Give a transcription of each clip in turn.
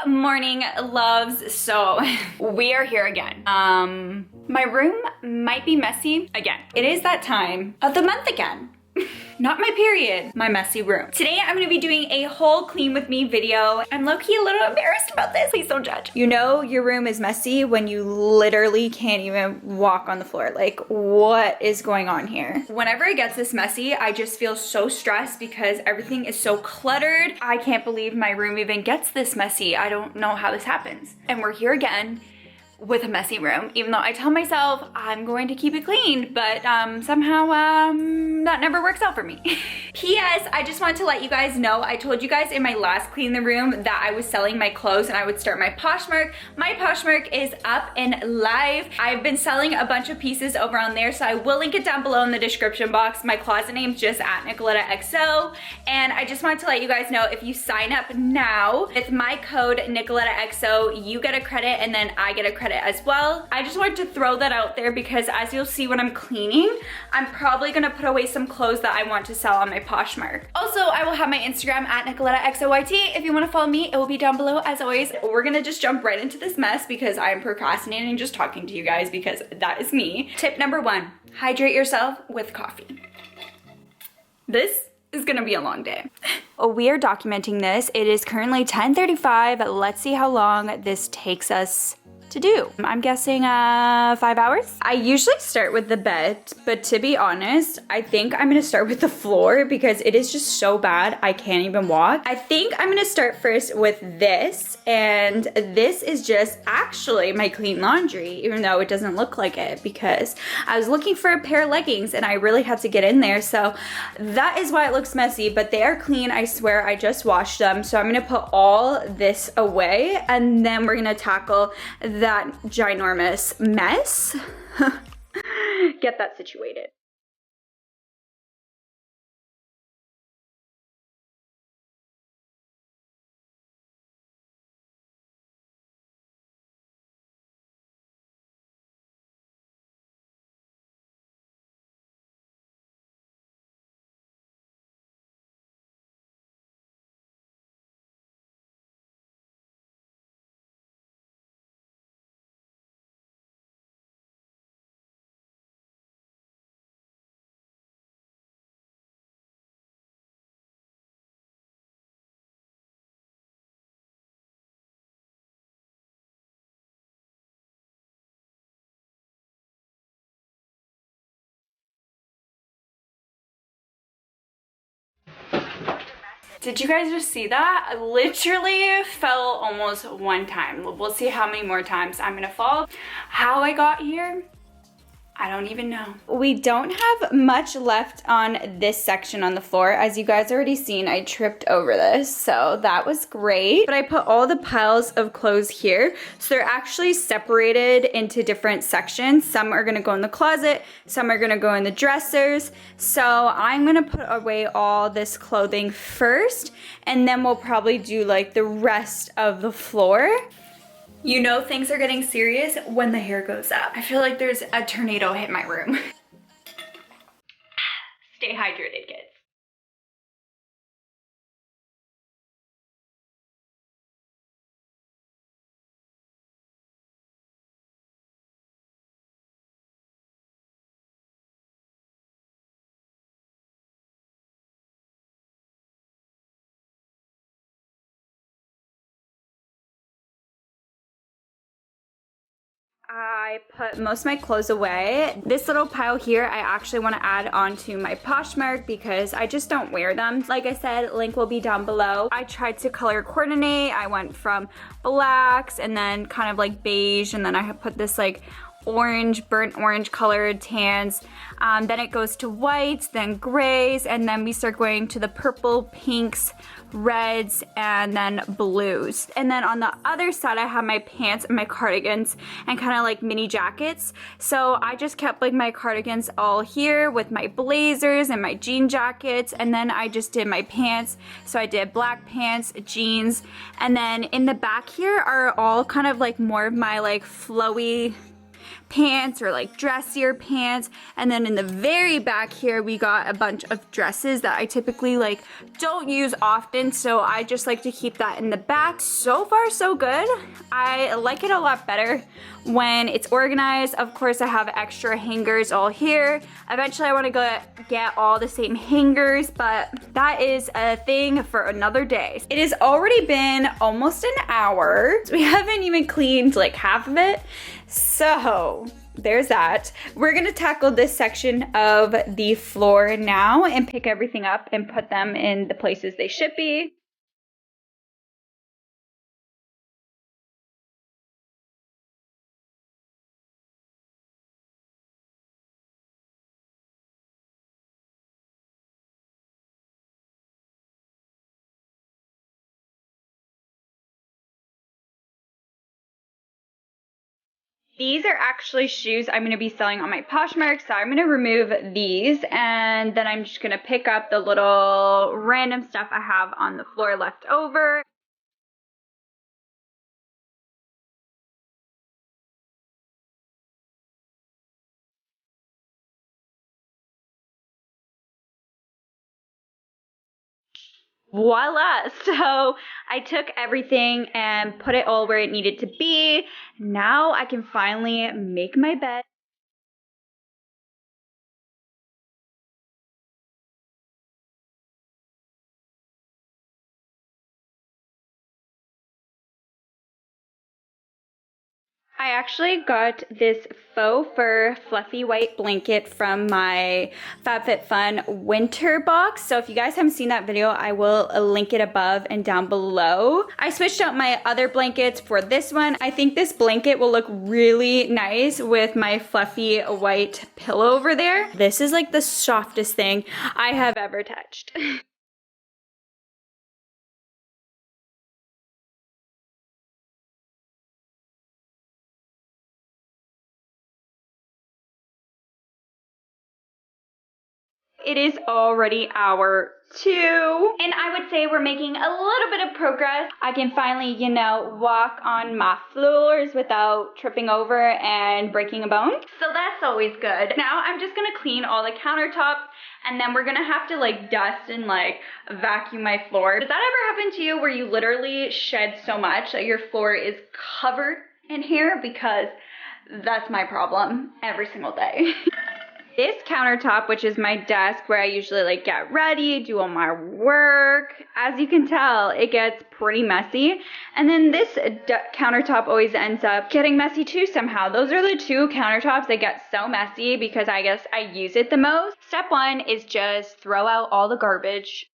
morning, loves. So we are here again. My room might be messy again. It is that time of the month again. Not my period, my messy room. Today I'm gonna be doing a whole clean with me video. I'm low-key a little embarrassed about this, please don't judge. You know your room is messy when you literally can't even walk on the floor. Like, what is going on here? Whenever it gets this messy, I just feel so stressed because everything is so cluttered. I can't believe my room even gets this messy. I don't know how this happens. And we're here again with a messy room, even though I tell myself I'm going to keep it clean, but somehow that never works out for me. P.S. I just wanted to let you guys know, I told you guys in my last clean the room that I was selling my clothes and I would start my Poshmark. My Poshmark is up and live. I've been selling a bunch of pieces over on there, so I will link it down below in the description box. My closet name's just @NicolettaXO, and I just wanted to let you guys know, if you sign up now with my code NicolettaXO, you get a credit and then I get a credit as well. I just wanted to throw that out there because as you'll see when I'm cleaning, I'm probably gonna put away some clothes that I want to sell on my Poshmark. Also, I will have my Instagram @NicolettaXOYT. If you wanna follow me, it will be down below as always. We're gonna just jump right into this mess because I'm procrastinating just talking to you guys because that is me. Tip number 1, hydrate yourself with coffee. This is gonna be a long day. We are documenting this. It is currently 10:35. Let's see how long this takes us to do. I'm guessing 5 hours. I usually start with the bed, but to be honest, I think I'm gonna start with the floor because it is just so bad I can't even walk. I think I'm gonna start first with this, and this is just actually my clean laundry, even though it doesn't look like it because I was looking for a pair of leggings and I really had to get in there, so that is why it looks messy, but they are clean. I swear I just washed them, so I'm gonna put all this away and then we're gonna tackle that ginormous mess. Get that situated. Did you guys just see that? I literally fell almost one time. We'll see how many more times I'm gonna fall. How I got here, I don't even know. We don't have much left on this section on the floor. As you guys already seen, I tripped over this, so that was great. But I put all the piles of clothes here, so they're actually separated into different sections. Some are gonna go in the closet, some are gonna go in the dressers. So I'm gonna put away all this clothing first, and then we'll probably do like the rest of the floor. You know things are getting serious when the hair goes up. I feel like there's a tornado hit my room. Stay hydrated, kids. I put most of my clothes away. This little pile here, I actually want to add onto my Poshmark because I just don't wear them. Like I said, link will be down below. I tried to color coordinate. I went from blacks and then kind of like beige, and then I put this like orange, burnt orange colored tans. Then it goes to whites, then grays, and then we start going to the purple, pinks, reds, and then blues. And then on the other side, I have my pants and my cardigans and kind of like mini jackets. So I just kept like my cardigans all here with my blazers and my jean jackets. And then I just did my pants. So I did black pants, jeans. And then in the back here are all kind of like more of my like flowy pants or like dressier pants. And then in the very back here, we got a bunch of dresses that I typically like don't use often. So I just like to keep that in the back. So far, so good. I like it a lot better when it's organized. Of course, I have extra hangers all here. Eventually, I want to get all the same hangers, but that is a thing for another day. It has already been almost an hour. We haven't even cleaned like half of it. So there's that. We're gonna tackle this section of the floor now and pick everything up and put them in the places they should be. These are actually shoes I'm going to be selling on my Poshmark, so I'm going to remove these, and then I'm just going to pick up the little random stuff I have on the floor left over. Voila! So I took everything and put it all where it needed to be. Now I can finally make my bed. I actually got this faux fur fluffy white blanket from my FabFitFun winter box. So if you guys haven't seen that video, I will link it above and down below. I switched out my other blankets for this one. I think this blanket will look really nice with my fluffy white pillow over there. This is like the softest thing I have ever touched. It is already hour 2, and I would say we're making a little bit of progress. I can finally, you know, walk on my floors without tripping over and breaking a bone. So that's always good. Now I'm just gonna clean all the countertops, and then we're gonna have to like dust and like vacuum my floor. Does that ever happen to you where you literally shed so much that your floor is covered in hair? Because that's my problem every single day. This countertop, which is my desk where I usually like get ready, do all my work, as you can tell, it gets pretty messy. And then this countertop always ends up getting messy too somehow. Those are the two countertops that get so messy because I guess I use it the most. Step 1 is just throw out all the garbage.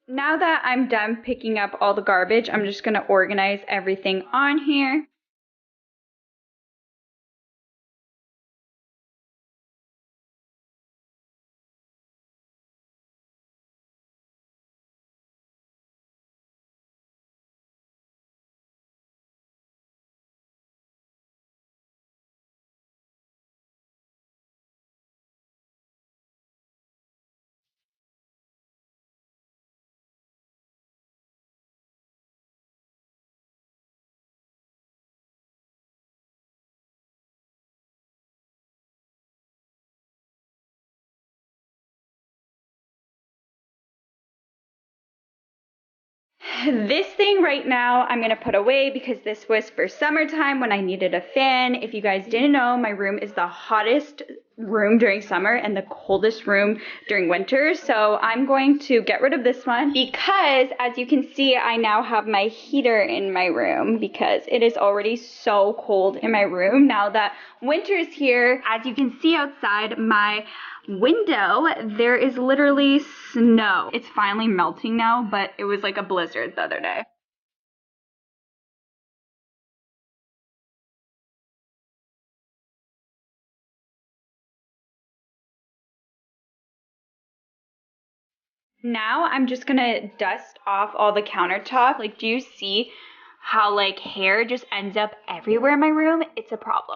Now that I'm done picking up all the garbage, I'm just gonna organize everything on here. This thing right now I'm gonna put away because this was for summertime when I needed a fan. If you guys didn't know, my room is the hottest room during summer and the coldest room during winter. So I'm going to get rid of this one because as you can see, I now have my heater in my room because it is already so cold in my room now that winter is here. As you can see outside my window, there is literally snow. It's finally melting now, but it was like a blizzard the other day. Now I'm just gonna dust off all the countertop. Like, do you see how like hair just ends up everywhere in my room? It's a problem.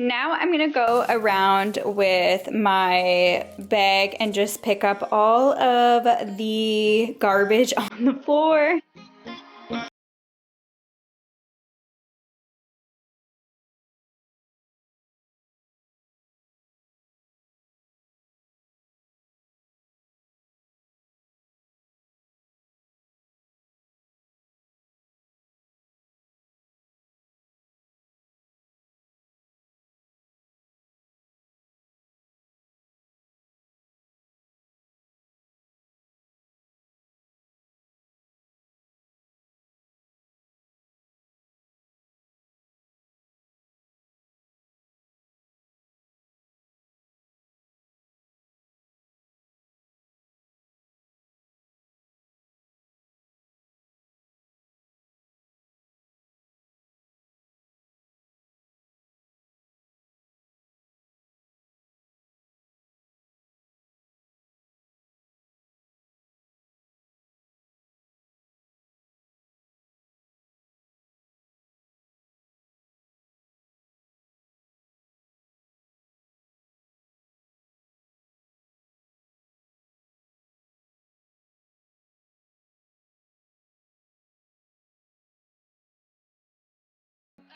Now I'm gonna go around with my bag and just pick up all of the garbage on the floor.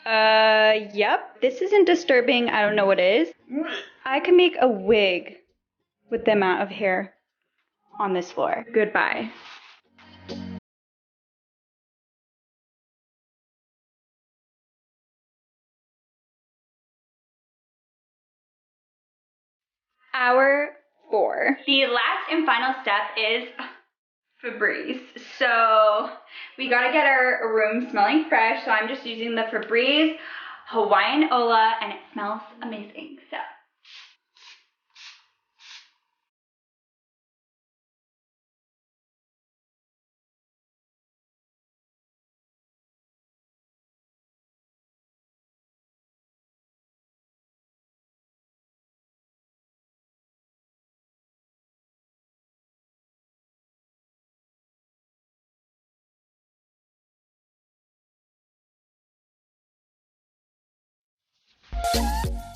Yep. This isn't disturbing. I don't know what is. I can make a wig with the amount of hair on this floor. Goodbye. Hour 4. The last and final step is Febreze. So we gotta get our room smelling fresh. So I'm just using the Febreze Hawaiian Ola and it smells amazing. So.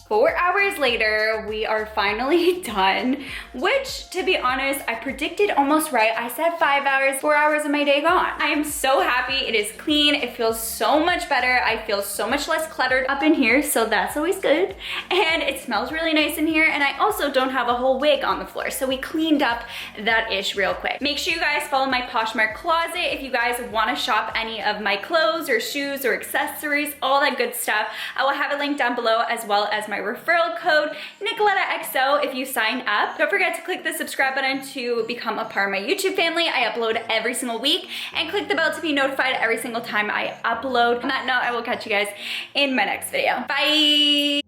Four hours later, we are finally done, which to be honest, I predicted almost right. I said 5 hours, 4 hours of my day gone. I am so happy. It is clean. It feels so much better. I feel so much less cluttered up in here, so that's always good. And it smells really nice in here. And I also don't have a whole wig on the floor, so we cleaned up that ish real quick. Make sure you guys follow my Poshmark closet if you guys want to shop any of my clothes or shoes or accessories, all that good stuff. I will have a link down below as well as my referral code NicolettaXO if you sign up. Don't forget to click the subscribe button to become a part of my YouTube family. I upload every single week, and click the bell to be notified every single time I upload. On that note, I will catch you guys in my next video. Bye!